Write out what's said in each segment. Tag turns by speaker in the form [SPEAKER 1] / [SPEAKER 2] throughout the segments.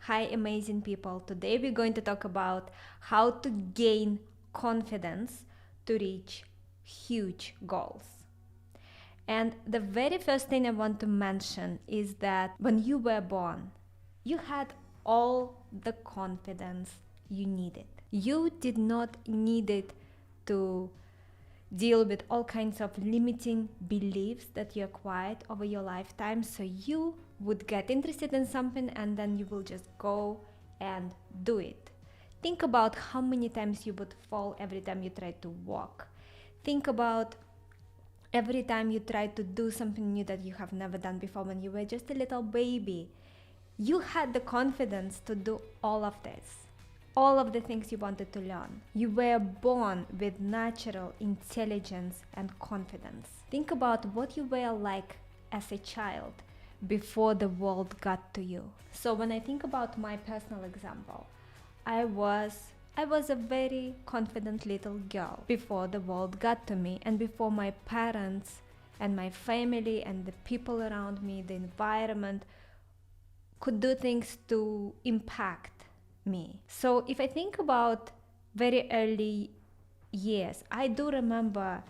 [SPEAKER 1] Hi, amazing people. Today we're going to talk about how to gain confidence to reach huge goals. And the very first thing I want to mention is that when you were born, you had all the confidence you needed. You did not need it to deal with all kinds of limiting beliefs that you acquired over your lifetime. So you would get interested in something and then you will just go and do it. Think about how many times you would fall every time you try to walk. Think about every time you try to do something new that you have never done before when you were just a little baby. You had the confidence to do all of this, all of the things you wanted to learn. You were born with natural intelligence and confidence. Think about what you were like as a child before the world got to you. So when I think about my personal example, I was a very confident little girl before the world got to me and before my parents and my family and the people around me, the environment could do things to impact me. So if I think about very early years, I do remember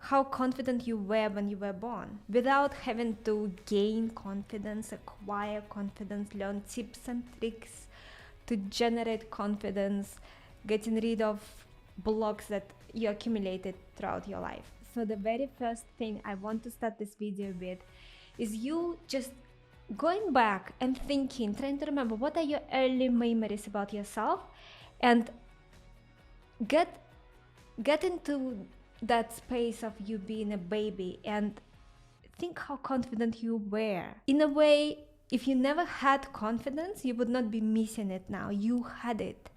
[SPEAKER 1] how confident you were when you were born without having to gain confidence, acquire confidence, learn tips and tricks to generate confidence, getting rid of blocks that you accumulated throughout your life. So the very first thing I want to start this video with is you just going back and thinking, trying to remember what are your early memories about yourself and get into that space of you being a baby and think how confident you were. In a way, if you never had confidence, you would not be missing it now. You had it.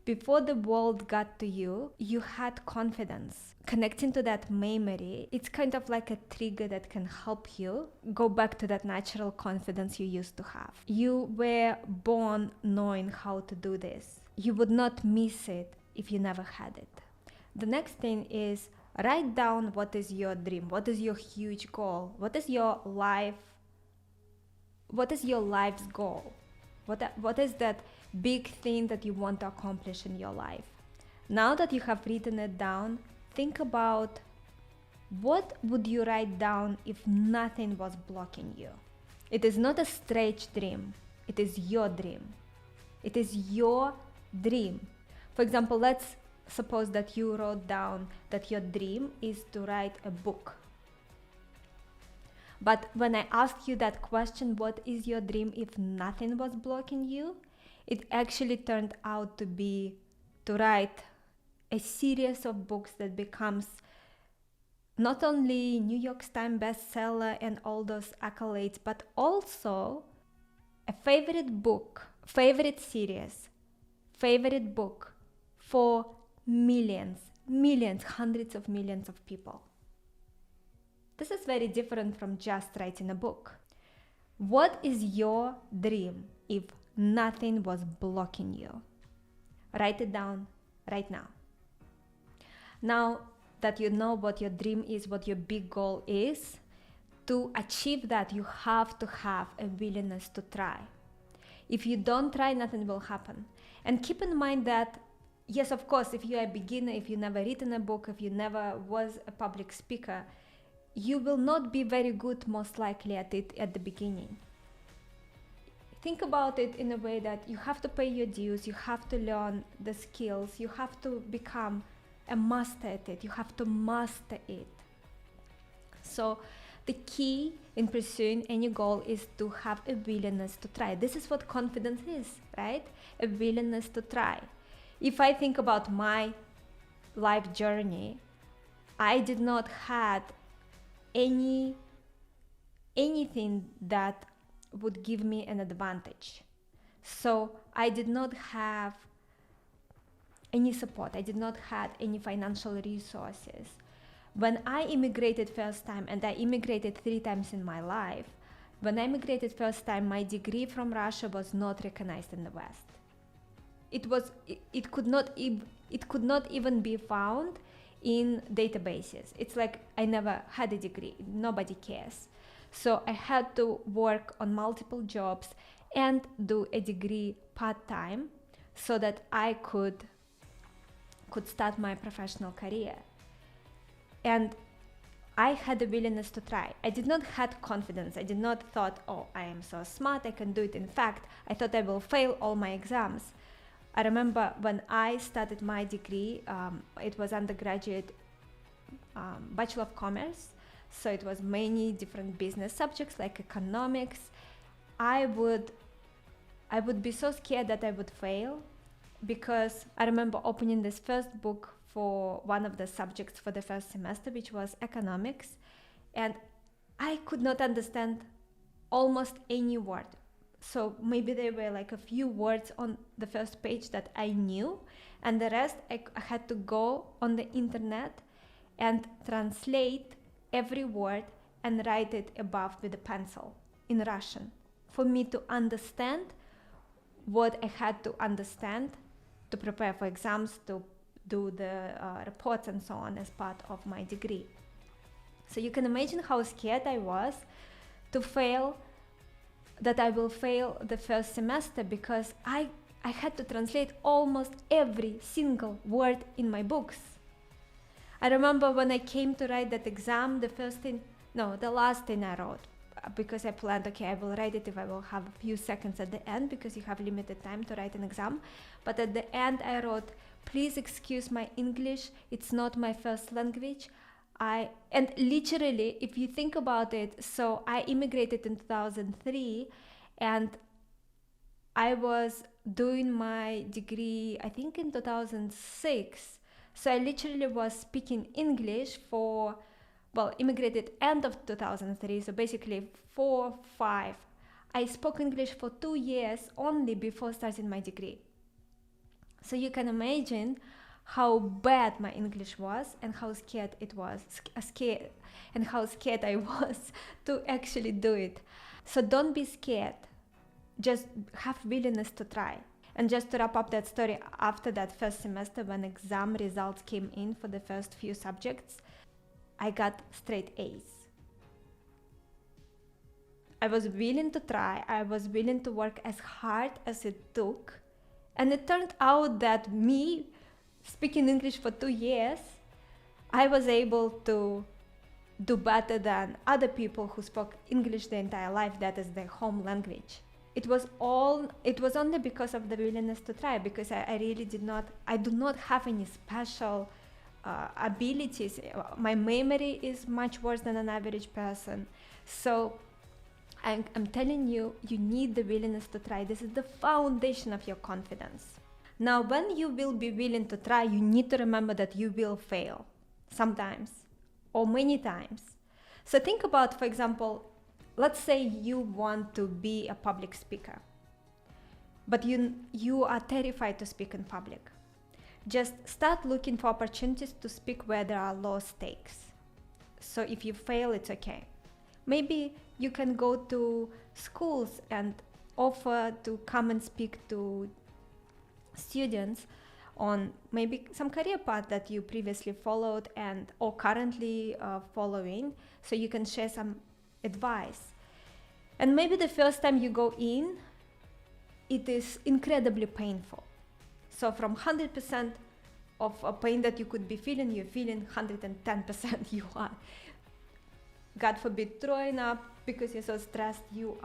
[SPEAKER 1] Before the world got to you, you had confidence. Connecting to that memory, it's kind of like a trigger that can help you go back to that natural confidence you used to have. You were born knowing how to do this. You would not miss it if you never had it. The next thing is write down what is your dream, what is your huge goal, what is your life's goal, what is that big thing that you want to accomplish in your life. Now that you have written it down, think about what would you write down if nothing was blocking you. It is not a stretch dream, it is your dream. It is your dream. For example, let's suppose that you wrote down that your dream is to write a book. But when I asked you that question, what is your dream if nothing was blocking you? It actually turned out to be to write a series of books that becomes not only New York Times bestseller and all those accolades, but also a favorite book, favorite series, favorite book for millions, hundreds of millions of people. This is very different from just writing a book. What is your dream if nothing was blocking you? Write it down right now. Now that you know what your dream is, what your big goal is, to achieve that, you have to have a willingness to try. If you don't try, nothing will happen. And keep in mind that yes, of course, if you're a beginner, if you never written a book, if you never was a public speaker, you will not be very good most likely at it at the beginning. Think about it in a way that you have to pay your dues, you have to learn the skills, you have to become a master at it, you have to master it. So the key in pursuing any goal is to have a willingness to try. This is what confidence is, right? A willingness to try. If I think about my life journey, I did not have anything that would give me an advantage. So I did not have any support. I did not have any financial resources. When I immigrated first time, and I immigrated 3 times in my life, when I immigrated first time, my degree from Russia was not recognized in the West. It could not even be found in databases. It's like I never had a degree. Nobody cares. So I had to work on multiple jobs and do a degree part-time so that I could start my professional career. And I had the willingness to try. I did not have confidence. I did not thought, oh, I am so smart, I can do it. In fact, I thought I will fail all my exams. I remember when I started my degree, it was undergraduate Bachelor of Commerce. So it was many different business subjects like economics. I would be so scared that I would fail, because I remember opening this first book for one of the subjects for the first semester, which was economics, and I could not understand almost any word. So maybe there were like a few words on the first page that I knew, and the rest I had to go on the internet and translate every word and write it above with a pencil in Russian for me to understand what I had to understand to prepare for exams, to do the reports and so on as part of my degree. So you can imagine how scared I was to fail, that I will fail the first semester, because I had to translate almost every single word in my books. I remember when I came to write that exam, the last thing I wrote, because I planned, okay, I will write it if I will have a few seconds at the end, because you have limited time to write an exam. But at the end I wrote, please excuse my English, it's not my first language. And literally, if you think about it, so I immigrated in 2003 and I was doing my degree, I think in 2006. So I literally was speaking English immigrated end of 2003, so basically 4, 5. I spoke English for 2 years only before starting my degree. So you can imagine how bad my English was and how scared I was to actually do it. So don't be scared. Just have willingness to try. And just to wrap up that story, after that first semester, when exam results came in for the first few subjects, I got straight A's. I was willing to try. I was willing to work as hard as it took. And it turned out that me speaking English for 2 years, I was able to do better than other people who spoke English their entire life, that is their home language. It was only because of the willingness to try, because I do not have any special abilities. My memory is much worse than an average person. So I'm telling you, you need the willingness to try. This is the foundation of your confidence. Now, when you will be willing to try, you need to remember that you will fail sometimes or many times. So think about, for example, let's say you want to be a public speaker, but you are terrified to speak in public. Just start looking for opportunities to speak where there are low stakes. So if you fail, it's okay. Maybe you can go to schools and offer to come and speak to students on maybe some career path that you previously followed or currently following, so you can share some advice. And maybe the first time you go in, it is incredibly painful. So from 100% of pain that you could be feeling, you're feeling 110%. You are, God forbid, throwing up because you're so stressed. Your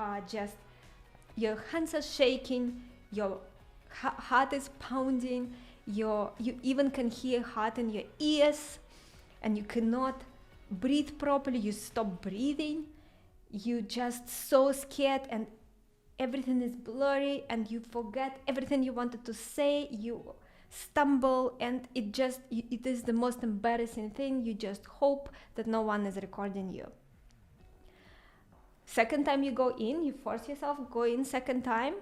[SPEAKER 1] hands are shaking, your heart is pounding, you even can hear heart in your ears, and you cannot breathe properly. You stop breathing. You just so scared, and everything is blurry, and you forget everything you wanted to say. You stumble, and it is the most embarrassing thing. You just hope that no one is recording you. Second time you go in, you force yourself, go in second time,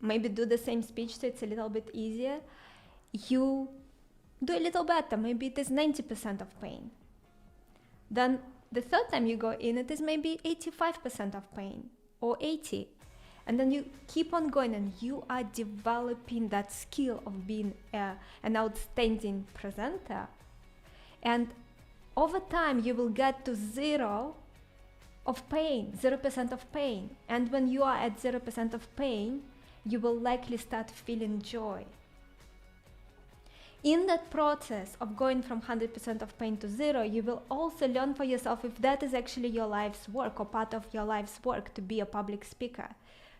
[SPEAKER 1] maybe do the same speech so it's a little bit easier. you do a little better. Maybe it is 90% of pain. Then the third time you go in, it is maybe 85% of pain or 80. And then you keep on going, and you are developing that skill of being an outstanding presenter. And over time, you will get to 0% of pain. And when you are at 0% of pain, you will likely start feeling joy. In that process of going from 100% of pain to 0, you will also learn for yourself if that is actually your life's work or part of your life's work, to be a public speaker,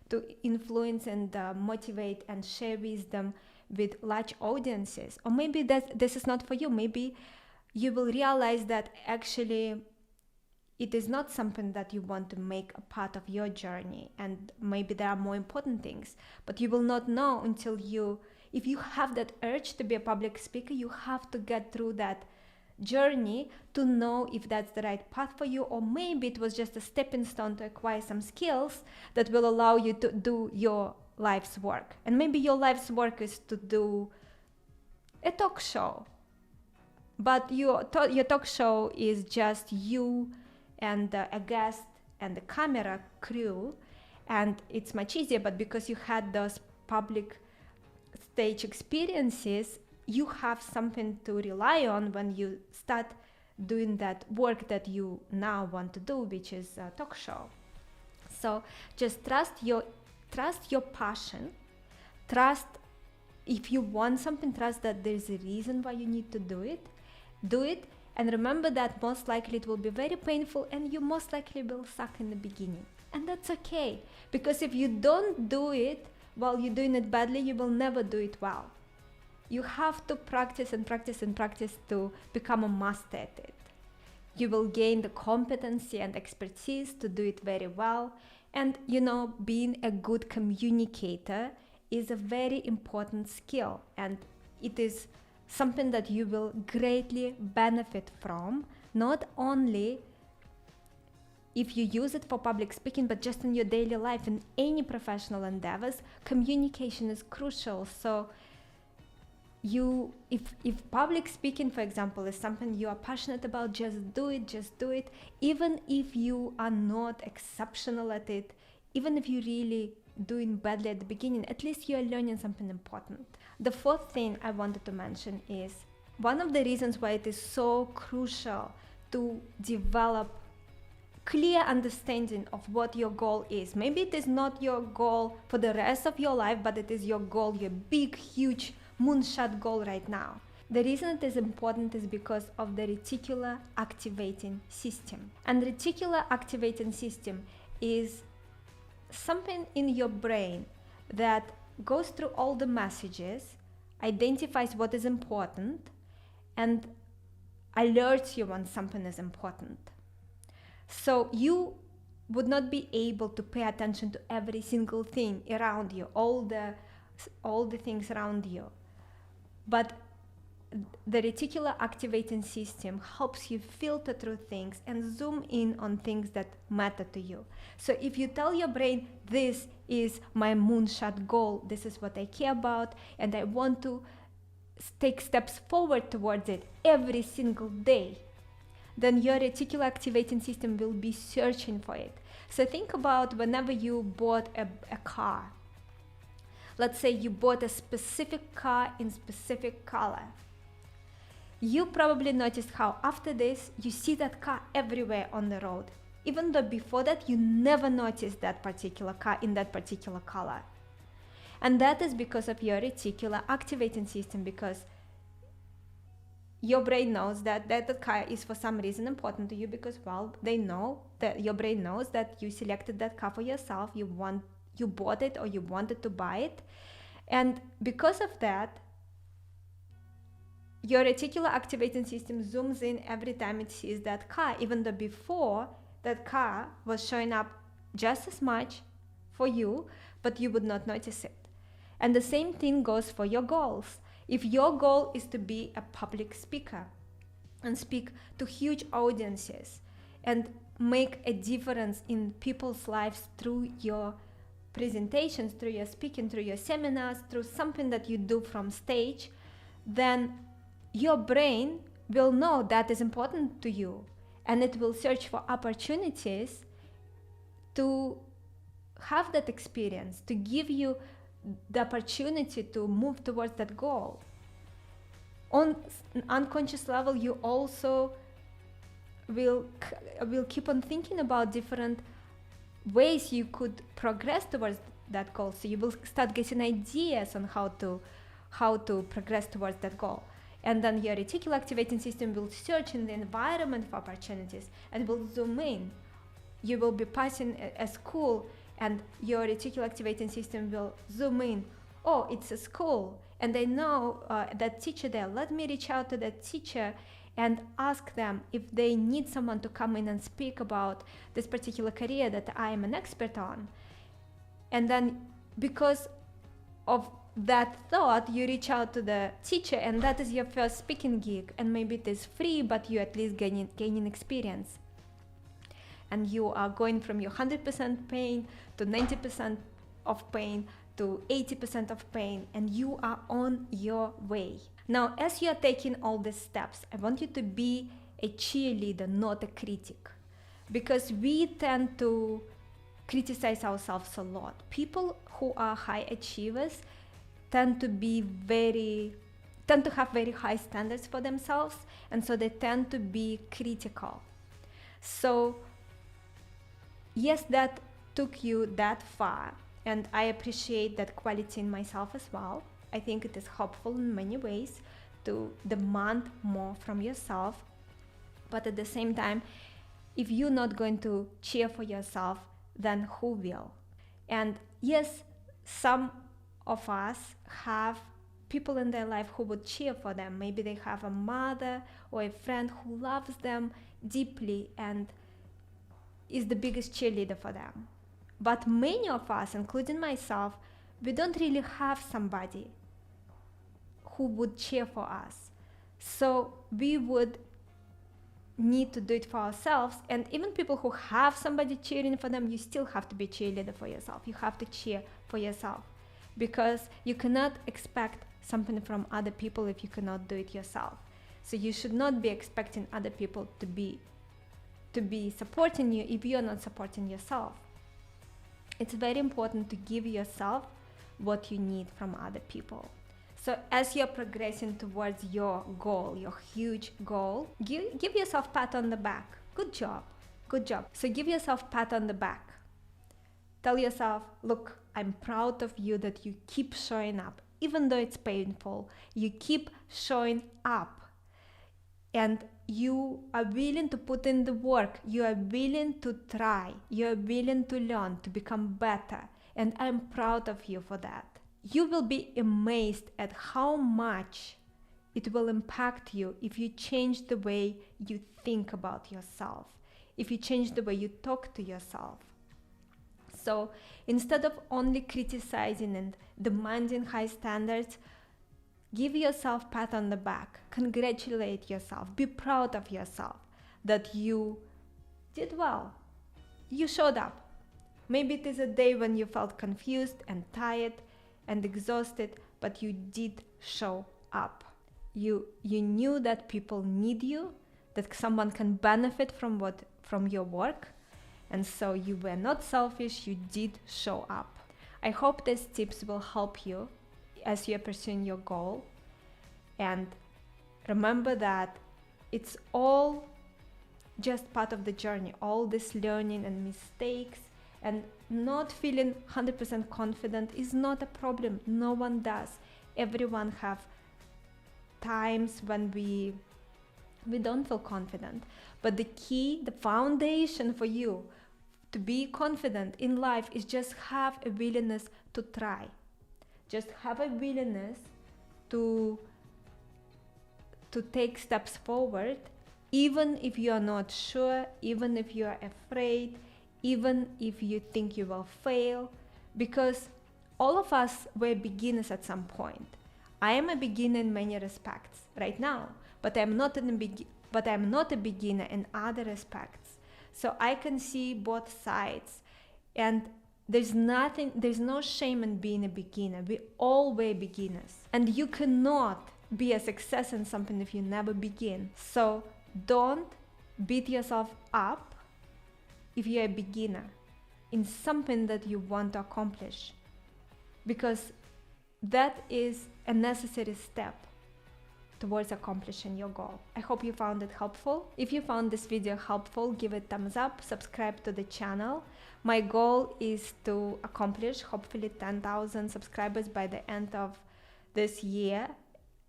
[SPEAKER 1] to influence and motivate and share wisdom with large audiences. Or maybe this is not for you. Maybe you will realize that actually it is not something that you want to make a part of your journey, and maybe there are more important things, but you will not know until if you have that urge to be a public speaker, you have to get through that journey to know if that's the right path for you, or maybe it was just a stepping stone to acquire some skills that will allow you to do your life's work. And maybe your life's work is to do a talk show, but your talk show is just you and a guest and the camera crew, and it's much easier. But because you had those public stage experiences, you have something to rely on when you start doing that work that you now want to do, which is a talk show. So just trust your passion. Trust, if you want something, trust that there's a reason why you need to do it. And remember that most likely it will be very painful, and you most likely will suck in the beginning. And that's okay, because if you don't do it while you're doing it badly, you will never do it well. You have to practice and practice and practice to become a master at it. You will gain the competency and expertise to do it very well. And being a good communicator is a very important skill, and it is something that you will greatly benefit from, not only if you use it for public speaking, but just in your daily life. In any professional endeavors, communication is crucial. So if public speaking, for example, is something you are passionate about, just do it. Even if you are not exceptional at it, even if you're really doing badly at the beginning, at least you are learning something important. The fourth thing I wanted to mention is one of the reasons why it is so crucial to develop clear understanding of what your goal is. Maybe it is not your goal for the rest of your life, but it is your goal, your big, huge moonshot goal right now. The reason it is important is because of the reticular activating system. And reticular activating system is something in your brain that goes through all the messages, identifies what is important, and alerts you when something is important. So you would not be able to pay attention to every single thing around you, all the things around you. But the reticular activating system helps you filter through things and zoom in on things that matter to you. So if you tell your brain, this is my moonshot goal, this is what I care about, and I want to take steps forward towards it every single day, then your reticular activating system will be searching for it. So think about whenever you bought a car. Let's say you bought a specific car in specific color. You probably noticed how after this, you see that car everywhere on the road, even though before that you never noticed that particular car in that particular color. And that is because of your reticular activating system, because your brain knows that that car is for some reason important to you, because, well, they know that your brain knows that you selected that car for yourself, you bought it or you wanted to buy it. And because of that, your reticular activating system zooms in every time it sees that car, even though before that car was showing up just as much for you, but you would not notice it. And the same thing goes for your goals. If your goal is to be a public speaker and speak to huge audiences and make a difference in people's lives through your presentations, through your speaking, through your seminars, through something that you do from stage, then your brain will know that is important to you, and it will search for opportunities to have that experience, to give you the opportunity to move towards that goal. On an unconscious level, you also will keep on thinking about different ways you could progress towards that goal. So you will start getting ideas on how to progress towards that goal. And then your reticular activating system will search in the environment for opportunities and will zoom in. You will be passing a school, and your reticular activating system will zoom in. Oh, it's a school, and I know that teacher there. Let me reach out to that teacher and ask them if they need someone to come in and speak about this particular career that I am an expert on. And then because of that thought, you reach out to the teacher, and that is your first speaking gig. And maybe it is free, but you at least gaining experience. And you are going from your 100% pain to 90% of pain to 80% of pain, and you are on your way. Now, as you are taking all these steps, I want you to be a cheerleader, not a critic, because we tend to criticize ourselves a lot. People who are high achievers tend to have very high standards for themselves, and so they tend to be critical. So yes, that took you that far, and I appreciate that quality in myself as well. I think it is helpful in many ways to demand more from yourself, but at the same time, if you're not going to cheer for yourself, then who will? And yes, some of us have people in their life who would cheer for them. Maybe they have a mother or a friend who loves them deeply and is the biggest cheerleader for them. But many of us, including myself, we don't really have somebody who would cheer for us. So we would need to do it for ourselves. And even people who have somebody cheering for them, you still have to be cheerleader for yourself. You have to cheer for yourself, because you cannot expect something from other people if you cannot do it yourself. So you should not be expecting other people to be supporting you if you're not supporting yourself. It's very important to give yourself what you need from other people. So as you're progressing towards your goal, your huge goal, give yourself a pat on the back. Good job. Good job. So give yourself a pat on the back. Tell yourself, look, I'm proud of you that you keep showing up. Even though it's painful, you keep showing up. And you are willing to put in the work. You are willing to try. You are willing to learn, to become better. And I'm proud of you for that. You will be amazed at how much it will impact you if you change the way you think about yourself, if you change the way you talk to yourself. So instead of only criticizing and demanding high standards, give yourself a pat on the back, congratulate yourself, be proud of yourself that you did well, you showed up. Maybe it is a day when you felt confused and tired and exhausted, but you did show up. You knew that people need you, that someone can benefit from your work, and so you were not selfish, you did show up. I hope these tips will help you as you're pursuing your goal. And remember that it's all just part of the journey, all this learning and mistakes, and not feeling 100% confident is not a problem. No one does. Everyone have times when we don't feel confident. But the key, the foundation for you to be confident in life is just have a willingness to try. Just have a willingness to take steps forward, even if you are not sure, even if you are afraid, even if you think you will fail, because all of us were beginners at some point. I am a beginner in many respects right now, but I'm not a beginner in other respects. So I can see both sides, and there's no shame in being a beginner. We all were beginners, and you cannot be a success in something if you never begin. So don't beat yourself up if you're a beginner in something that you want to accomplish, because that is a necessary step towards accomplishing your goal. I hope you found it helpful. If you found this video helpful, give it a thumbs up, subscribe to the channel. My goal is to accomplish hopefully 10,000 subscribers by the end of this year,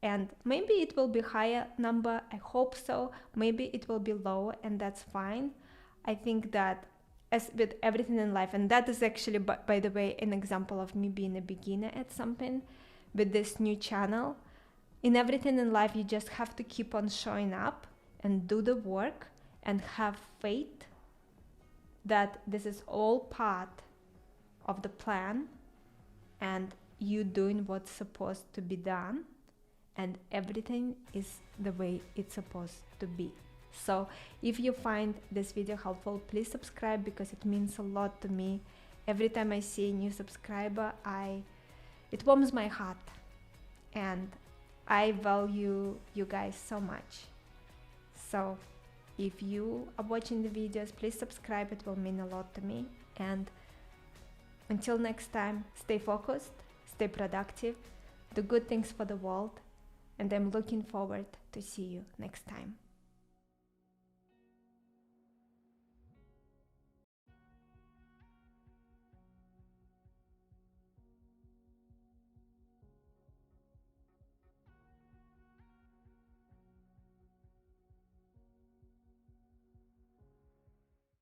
[SPEAKER 1] and maybe it will be higher number. I hope so. Maybe it will be lower, and that's fine. I think that as with everything in life, and that is actually, by the way, an example of me being a beginner at something with this new channel. In everything in life, you just have to keep on showing up and do the work and have faith that this is all part of the plan and you doing what's supposed to be done, and everything is the way it's supposed to be. So if you find this video helpful, please subscribe, because it means a lot to me. Every time I see a new subscriber, it warms my heart, and I value you guys so much. So if you are watching the videos, please subscribe. It will mean a lot to me. And until next time, stay focused, stay productive, do good things for the world, and I'm looking forward to see you next time.